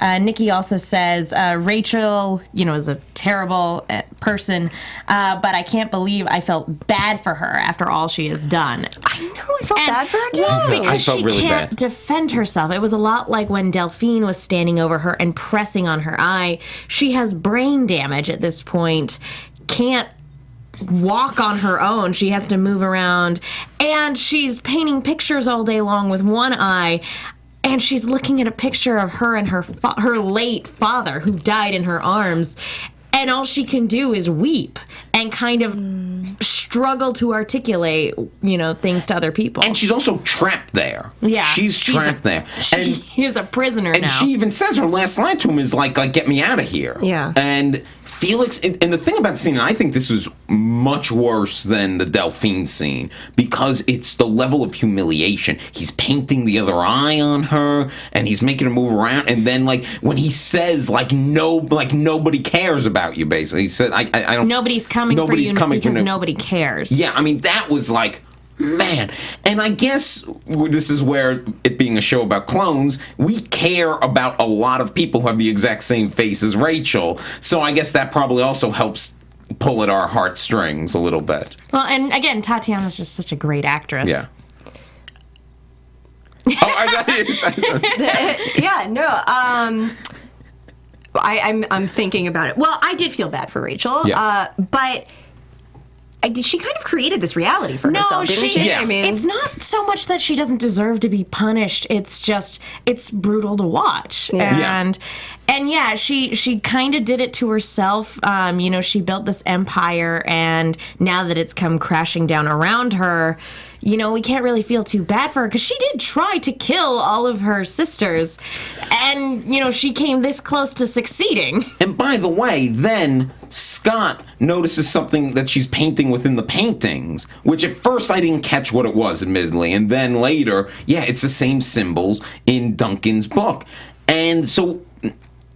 Nikki also says, Rachel, is a terrible person, but I can't believe I felt bad for her after all she has done. I know. I felt bad for her, too. Well, because she really can't bad. defend herself. It was a lot like when Delphine was standing over her and pressing on her eye. She has brain damage at this point. Can't walk on her own. She has to move around, and she's painting pictures all day long with one eye. And she's looking at a picture of her and her late father, who died in her arms. And all she can do is weep and kind of struggle to articulate, things to other people. And she's also trapped there. Yeah. She's trapped there. She is a prisoner now. And she even says her last line to him is like, get me out of here. Yeah. And Felix, and the thing about the scene, and I think this is much worse than the Delphine scene, because it's the level of humiliation. He's painting the other eye on her, and he's making her move around, and then, when he says, nobody cares about you, basically. He said, I don't... Nobody's coming for you because nobody cares. Yeah, I mean, that was man. And I guess this is where, it being a show about clones, we care about a lot of people who have the exact same face as Rachel. So I guess that probably also helps pull at our heartstrings a little bit. Well, and again, Tatiana's just such a great actress. Yeah. Yeah, no. I'm thinking about it. Well, I did feel bad for Rachel, but she kind of created this reality for herself, didn't she? Yes. I mean, it's not so much that she doesn't deserve to be punished. It's just, it's brutal to watch. Yeah. And yeah, she kind of did it to herself. She built this empire, and now that it's come crashing down around her, we can't really feel too bad for her, because she did try to kill all of her sisters, and, she came this close to succeeding. And by the way, then Scott notices something that she's painting within the paintings, which at first I didn't catch what it was, admittedly, and then later, it's the same symbols in Duncan's book. And so...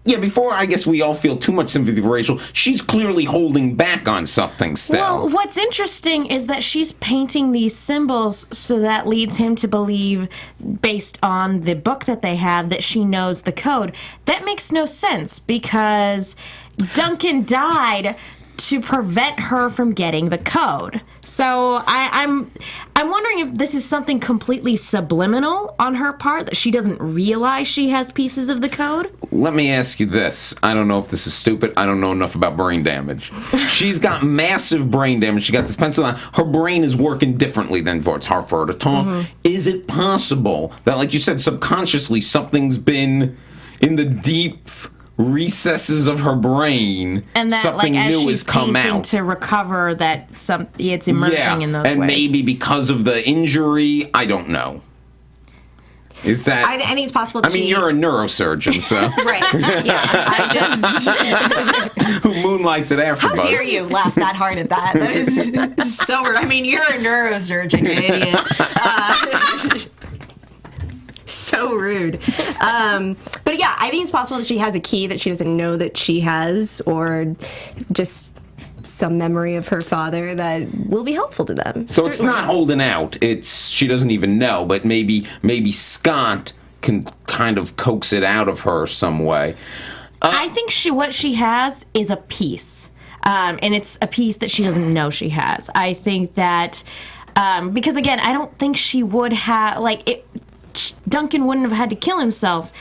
yeah, before I guess we all feel too much sympathy for Rachel, she's clearly holding back on something still. Well, what's interesting is that she's painting these symbols, so that leads him to believe, based on the book that they have, that she knows the code. That makes no sense, because Duncan died to prevent her from getting the code. So I'm wondering if this is something completely subliminal on her part, that she doesn't realize she has pieces of the code. Let me ask you this. I don't know if this is stupid. I don't know enough about brain damage. She's got massive brain damage. She got this pencil on. Her brain is working differently than before. It's hard for her to talk. Mm-hmm. Is it possible that, like you said, subconsciously something's been in the deep recesses of her brain, and that, something new has come out to recover, that it's emerging in those ways? And maybe because of the injury, I don't know. Is that? I think it's possible. I mean, you're a neurosurgeon, so right? Yeah, I just who moonlights at AFTERBUZZ. How dare you laugh that hard at that? That is so rude. I mean, you're a neurosurgeon, you idiot. So rude. But yeah, I think it's possible that she has a key that she doesn't know that she has, or just some memory of her father that will be helpful to them. So certainly. It's not holding out. It's she doesn't even know, but maybe Scott can kind of coax it out of her some way. I think what she has is a piece, and it's a piece that she doesn't know she has. I think that because again, I don't think she would have Duncan wouldn't have had to kill himself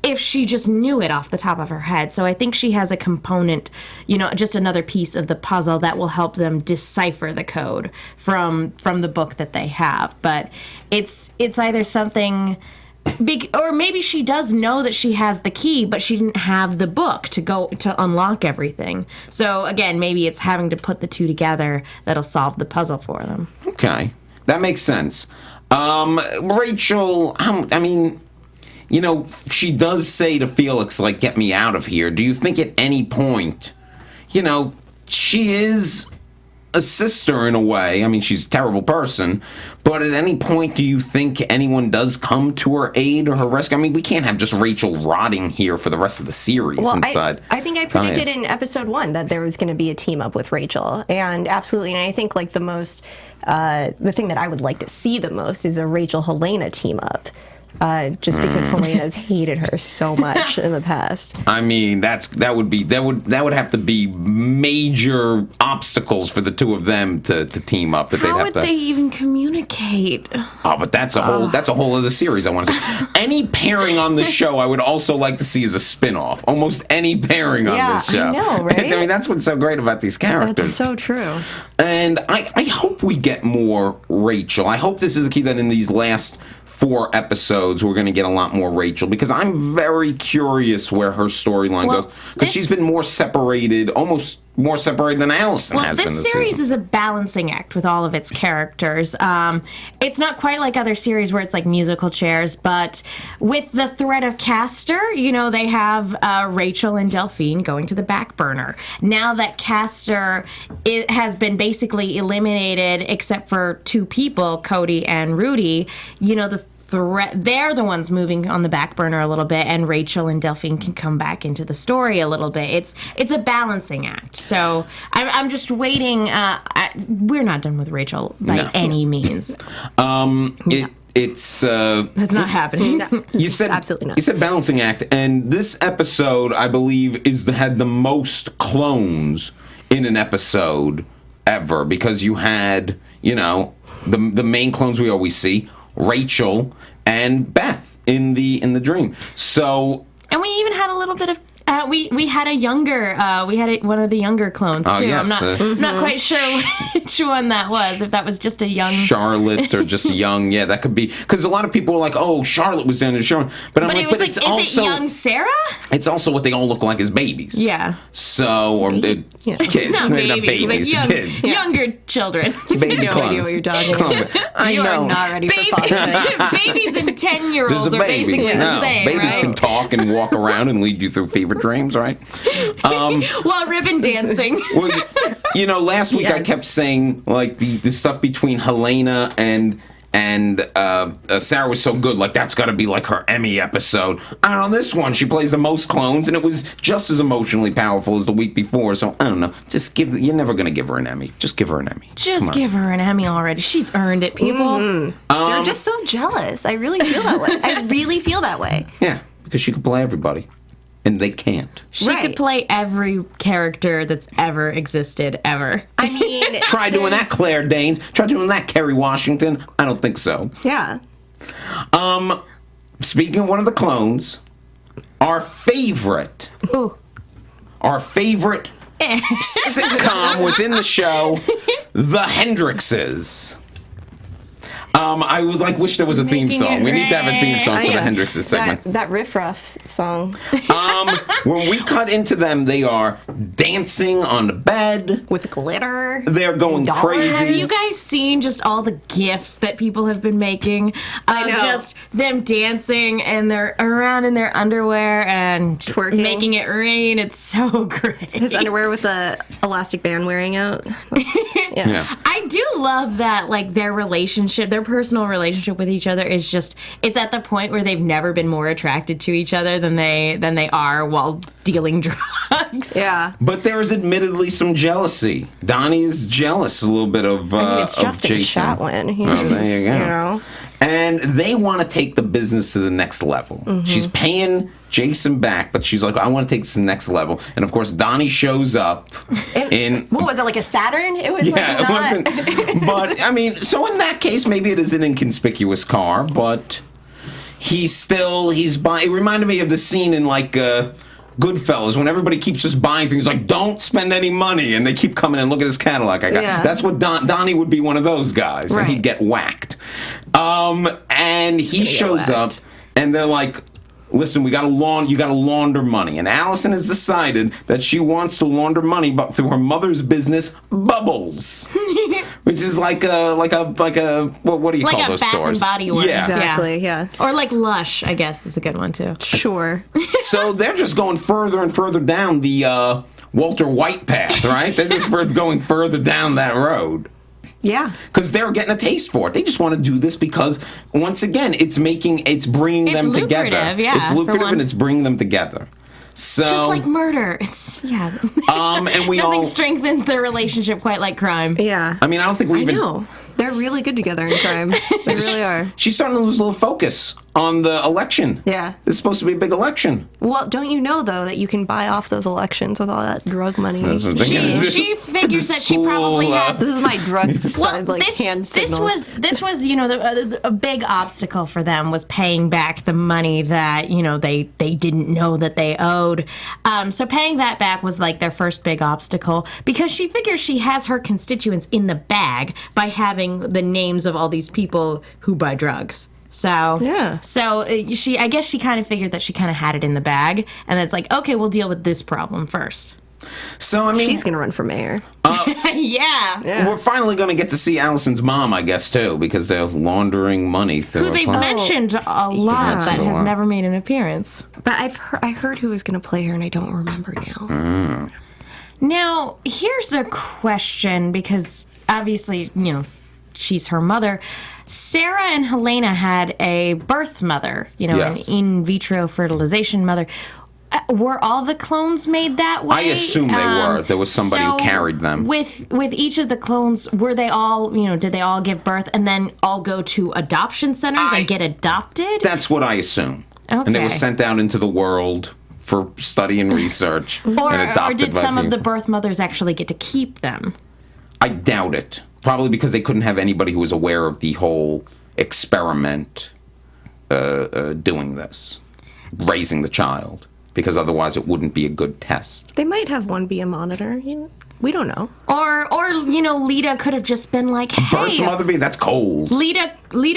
if she just knew it off the top of her head. So I think she has a component, just another piece of the puzzle that will help them decipher the code from the book that they have. But it's either something big, or maybe she does know that she has the key, but she didn't have the book to unlock everything. So again, maybe it's having to put the two together that'll solve the puzzle for them. Okay, that makes sense. Rachel, I mean, she does say to Felix, get me out of here. Do you think at any point, she is a sister in a way. I mean, she's a terrible person, but at any point, do you think anyone does come to her aid or her rescue? I mean, we can't have just Rachel rotting here for the rest of the series inside. I think I predicted in episode 1 that there was going to be a team up with Rachel, and absolutely, and I think the thing that I would like to see the most is a Rachel Helena team up. just because Helena's hated her so much in the past. I mean, that would have to be major obstacles for the two of them to team up. That How they'd have would to. they even communicate? Oh, but that's a whole other series I want to see. Any pairing on the show I would also like to see as a spin-off. Almost any pairing on this show. I know, right? I mean, that's what's so great about these characters. That's so true. And I hope we get more Rachel. I hope this is a key that in these last 4 episodes we're going to get a lot more Rachel, because I'm very curious where her storyline goes, because she's been more separated, almost more separated than Allison has been this this series season. is a balancing act with all of its characters. It's not quite like other series where it's like musical chairs, but with the threat of Castor, they have Rachel and Delphine going to the back burner. Now that Castor has been basically eliminated, except for 2 people, Cody and Rudy, they're the ones moving on the back burner a little bit, and Rachel and Delphine can come back into the story a little bit. It's a balancing act. So I'm just waiting. We're not done with Rachel by any means. It's That's not happening. No, you said absolutely not. You said balancing act, and this episode I believe had the most clones in an episode ever, because you had the main clones we always see, Rachel and Beth in the dream. So, and we even had a little bit of we had a younger one of the younger clones too. Yes, I'm not quite sure which one that was. If that was just a young Charlotte or just young, yeah, that could be, because a lot of people were like, "Oh, Charlotte was down there showing," but I'm but like, it's also it young Sarah? It's also what they all look like as babies. Yeah. So kids, Not babies, but kids, younger children. baby No clone. idea what you're talking about. I You know. are not ready for fatherhood. Babies and 10-year-olds There's are a basically babies. the No, same, babies right? can talk and walk around and lead you through fever dreams, right? While ribbon dancing. Well, last week I Yes. kept saying like the stuff between Helena and Sarah was so good. Like, that's got to be like her Emmy episode. And on this one, she plays the most clones, and it was just as emotionally powerful as the week before. So I don't know. You're never gonna give her an Emmy. Just give her an Emmy. Just give her an Emmy already. She's earned it, people. They're just so jealous. I really feel that way. I really feel that way. Yeah, because she could play everybody, and they can't. She could Right. play every character that's ever existed, ever. I mean, Try doing that, Claire Danes. Try doing that, Kerry Washington. I don't think so. Yeah. Speaking of one of the clones, our favorite Ooh. sitcom within the show, The Hendrixes. I would wish there was a theme Making song. it We need to have a theme song for the know. Hendrixes segment. That riff raff song When we cut into them, they are dancing on the bed. with glitter. They're going Dolls. crazy. Have you guys seen just all the gifs that people have been making of know. just them dancing and they're around in their underwear and Twerking. making it rain? It's so great. His underwear with the elastic band wearing out. Yeah. I do love that, their relationship, their personal relationship with each other is just, it's at the point where they've never been more attracted to each other than they are while dealing drugs. Yeah. But there's admittedly some jealousy. Donnie's jealous a little bit of It's of Justin Jason. Chatwin. There you go. You know. And they want to take the business to the next level. Mm-hmm. She's paying Jason back, but she's like, I want to take this to the next level. And of course, Donnie shows up in. What was it, like a Saturn? It was Yeah, not. it wasn't. But, I mean, so in that case, maybe it is an inconspicuous car, but he's buying. It reminded me of the scene in, Goodfellas, when everybody keeps just buying things, like, don't spend any money, and they keep coming and look at this Cadillac I got. Yeah. That's what Donnie would be one of those guys, and Right. he'd get whacked. And he shows up, whacked. and they're like, listen, you gotta launder money. And Allison has decided that she wants to launder money through her mother's business, Bubbles. Which is like a what do you call a those Bath stores? and Body Works. Yeah. Exactly, yeah. Or Lush, I guess, is a good one too. Sure. So they're just going further and further down the Walter White path, right? They're just going further down that road. Yeah. Because they're getting a taste for it. They just want to do this because, once again, it's bringing them together. lucrative, yeah, It's for lucrative one. and it's bringing them together. So, Just like murder. It's, and we Nothing all. strengthens their relationship quite like crime. Yeah. I mean, I don't think we I even. know. They're really good together in crime. They really are. She's starting to lose a little focus on the election. Yeah. This is supposed to be a big election. Well, don't you know, though, that you can buy off those elections with all that drug money? That's what I'm thinking. She figures The that she school, probably has. This is my drug hand this signals. was a big obstacle for them was paying back the money that they didn't know that they owed. So paying that back was like their first big obstacle because she figures she has her constituents in the bag by having the names of all these people who buy drugs. So yeah. So I guess she kind of figured that she kind of had it in the bag, and it's like, okay, we'll deal with this problem first. So I mean, she's gonna run for mayor. Yeah. We're finally going to get to see Allison's mom, I guess, too, because they're laundering money through. Who they've mentioned a lot, but has never made an appearance. But I heard who was gonna play her, and I don't remember now. Now, here's a question because obviously, she's her mother. Sarah and Helena had a birth mother, Yes. an in vitro fertilization mother. Were all the clones made that way? I assume they were. There was somebody who carried them. With each of the clones, were they all, did they all give birth and then all go to adoption centers and get adopted? That's what I assume. Okay. And they were sent out into the world for study and research. and Or did some of the people. birth mothers actually get to keep them? I doubt it. Probably because they couldn't have anybody who was aware of the whole experiment doing this, raising the child, because otherwise it wouldn't be a good test. They might have one be a monitor. We don't know. Or Lita could have just been like, Birth hey, mother that's cold. Lita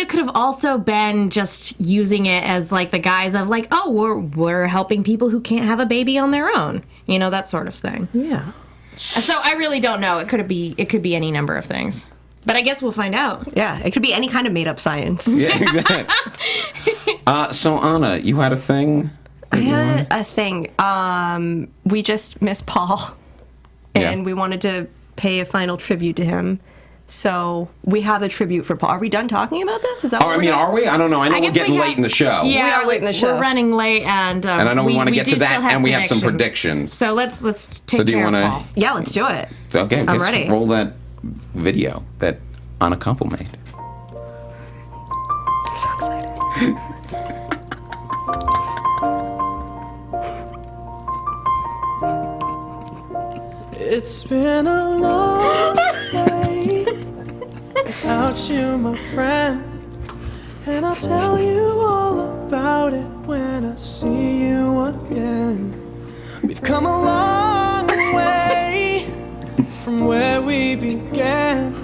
could have also been just using it as like the guise of like, oh, we're helping people who can't have a baby on their own, that sort of thing. Yeah. So I really don't know. It could be any number of things, but I guess we'll find out. Yeah, it could be any kind of made up science. Yeah, exactly. So Anna, you had a thing? I had a thing. We just missed Paul, and we wanted to pay a final tribute to him. So we have a tribute for Paul. Are we done talking about this? Is that? Are we? I don't know. I know we're guess getting we have- late in the show. Yeah, We are late in the show. We're running late, and I know we wanna get do to that, still have and we have some predictions. So let's take So do you care wanna- of Paul. Yeah, let's do it. Okay, I'm let's ready. roll that video that Anna Koppel made. I'm so excited. It's been a long day without you, my friend. And I'll tell you all about it when I see you again. We've come a long way from where we began.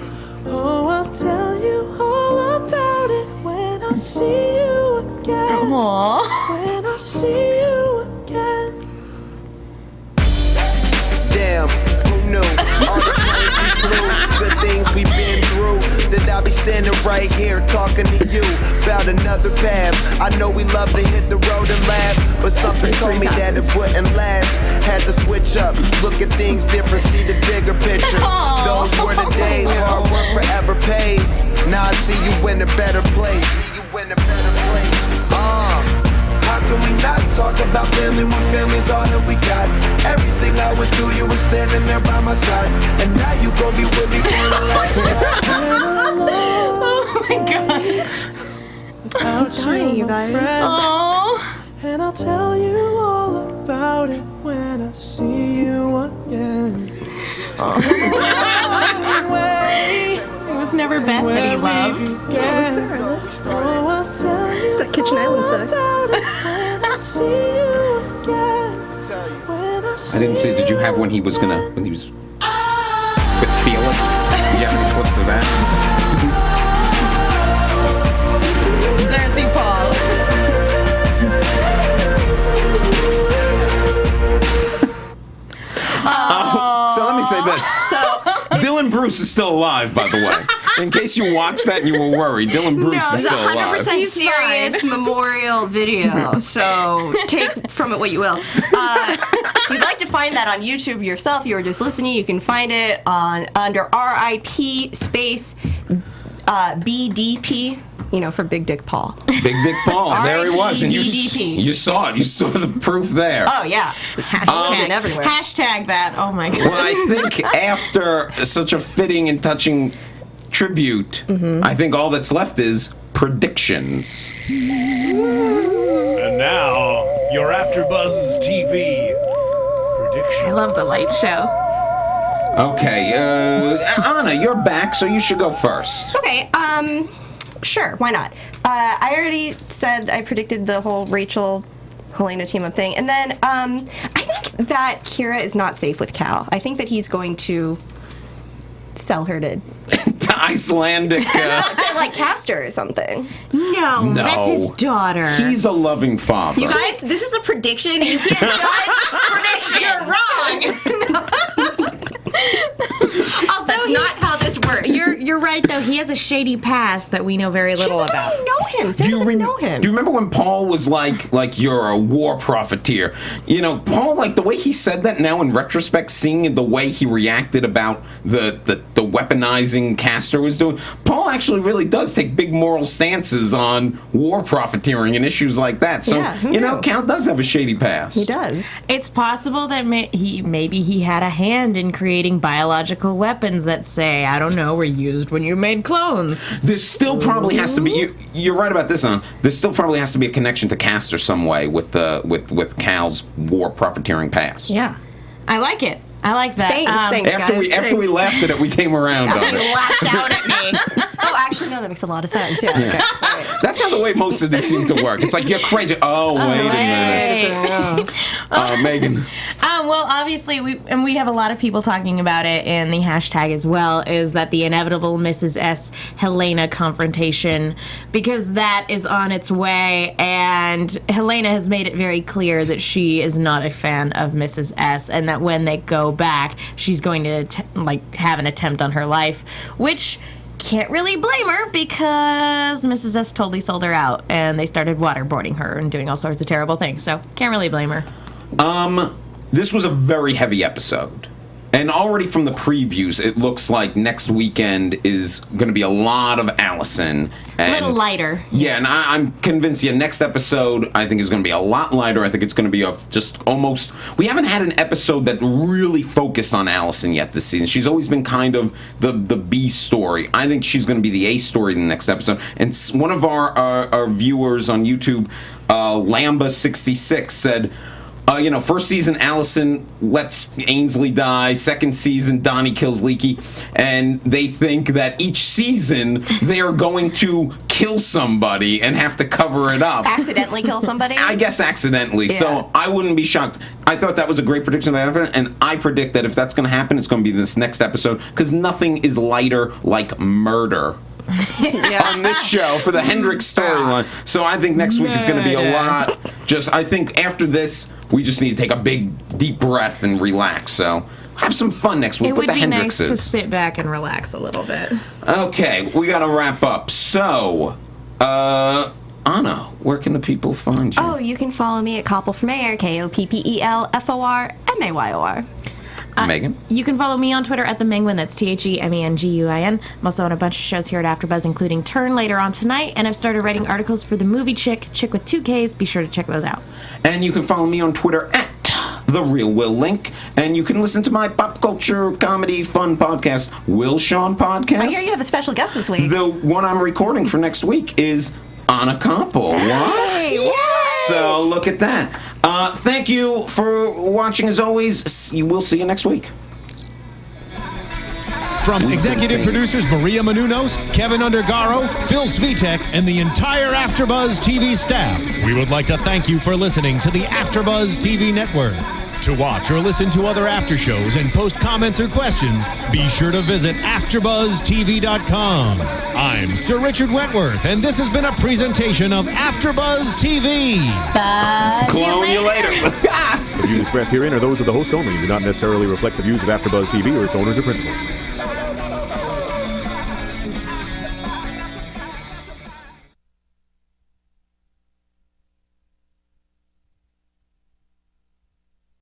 Oh, I'll tell you all about it when I see you again. Aww. When I see you again. Damn, who knew? All the times we flew, the things we've been through. That I'll be standing right here talking to you about another path. I know we love to hit the road and laugh, but something told me that it wouldn't last. Had to switch up, look at things different, see the bigger picture. Those were the days, hard work forever pays. Now I see you in a better place. How can we not talk about family when family's all that we got? Everything I went through, you were standing there by my side. And now you gon' be with me for the last time. Oh my god. Without dying, you guys. Oh. And I'll tell you all about it when I see you again. It was never Beth that he loved. Oh, I'll tell you that Kitchen Island sex? about it when I see you again. When I see I didn't see. Did you have when he was with Felix? Did you have any clips of that? Dirty Paul. So let me say this. Dylan Bruce is still alive, by the way. In case you watched that and you were worried, Dylan Bruce is It's a still alive. 100% serious memorial video, so take from it what you will. If you'd like to find that on YouTube yourself, you were just listening, you can find it under RIP space BDP, for Big Dick Paul. Big Dick Paul. There he was. And RIP. you saw it. You saw the proof there. Oh, yeah. Legend everywhere. Hashtag that. Oh my god. Well, I think after such a fitting and touching tribute. I think all that's left is predictions. And now, your AfterBuzz TV predictions. I love the light show. Okay, Anna, you're back, so you should go first. Okay, sure, why not? I already said I predicted the whole Rachel Helena team up thing, and then I think that Kira is not safe with Cal. I think that he's going to sell her to Icelandic. like Castor or something. No, that's his daughter. He's a loving father. You guys, this is a prediction. You can't judge prediction. You're wrong. That's not how this works. You're right though. He has a shady past that we know very little about. Really know him. Sarah doesn't know him. Do you remember when Paul was like you're a war profiteer? You know, Paul, like the way he said that now in retrospect, seeing the way he reacted about the weaponizing Castor was doing, Paul actually really does take big moral stances on war profiteering and issues like that. So, you know, Cal does have a shady past. He does. It's possible that maybe he had a hand in creating biological weapons that say, I don't know, were used when you made clones. There still probably has to be. You're right about this, Anna. There still probably has to be a connection to Castor some way with Cal's war profiteering past. Yeah. I like it. I like that. Thanks, After we laughed at it, we came around on You it. laughed out at me. Oh, actually, no, that makes a lot of sense. Yeah. Okay. Right. That's how the way most of these seem to work. It's like, you're crazy. Oh, wait a minute. Megan. Well, obviously, we have a lot of people talking about it in the hashtag as well, is that the inevitable Mrs. S. Helena confrontation, because that is on its way, and Helena has made it very clear that she is not a fan of Mrs. S, and that when they go back, she's going to have an attempt on her life, which can't really blame her because Mrs. S totally sold her out, and they started waterboarding her and doing all sorts of terrible things, so can't really blame her. This was a very heavy episode. And already from the previews, it looks like next weekend is going to be a lot of Allison. And, a little lighter. Yeah, and I'm convinced, next episode, I think, is going to be a lot lighter. I think it's going to be just almost... We haven't had an episode that really focused on Allison yet this season. She's always been kind of the B story. I think she's going to be the A story in the next episode. And one of our viewers on YouTube, Lamba66, said... first season, Allison lets Ainsley die. Second season, Donnie kills Leaky. And they think that each season, they are going to kill somebody and have to cover it up. Accidentally kill somebody? I guess accidentally. Yeah. So I wouldn't be shocked. I thought that was a great prediction that happened. And I predict that if that's going to happen, it's going to be this next episode. Because nothing is lighter like murder. On this show for the Hendrix storyline. So I think next week is going to be a lot. I think after this, we just need to take a big, deep breath and relax. So have some fun next week with the Hendrixes. It would be nice to sit back and relax a little bit. Okay, we got to wrap up. So, Anna, where can the people find you? Oh, you can follow me at Koppel from Air, KOPPELFORMAYOR. Megan? You can follow me on Twitter at @TheMenguin. That's TheMenguin. I'm also on a bunch of shows here at AfterBuzz, including Turn later on tonight, and I've started writing articles for the movie Chick with 2 Ks. Be sure to check those out. And you can follow me on Twitter at The Real Will Link, and you can listen to my pop culture comedy fun podcast, Will Sean Podcast. I hear you have a special guest this week. The one I'm recording for next week is Anna Koppel. What? Yay! So look at that. Thank you for watching as always. We'll see you next week. From executive producers Maria Menounos, Kevin Undergaro, Phil Svitek, and the entire AfterBuzz TV staff, we would like to thank you for listening to the AfterBuzz TV network. To watch or listen to other after shows and post comments or questions, be sure to visit AfterBuzzTV.com. I'm Sir Richard Wentworth, and this has been a presentation of AfterBuzz TV. Bye. Clone you later. The views expressed herein are those of the hosts only and do not necessarily reflect the views of AfterBuzz TV or its owners or principals.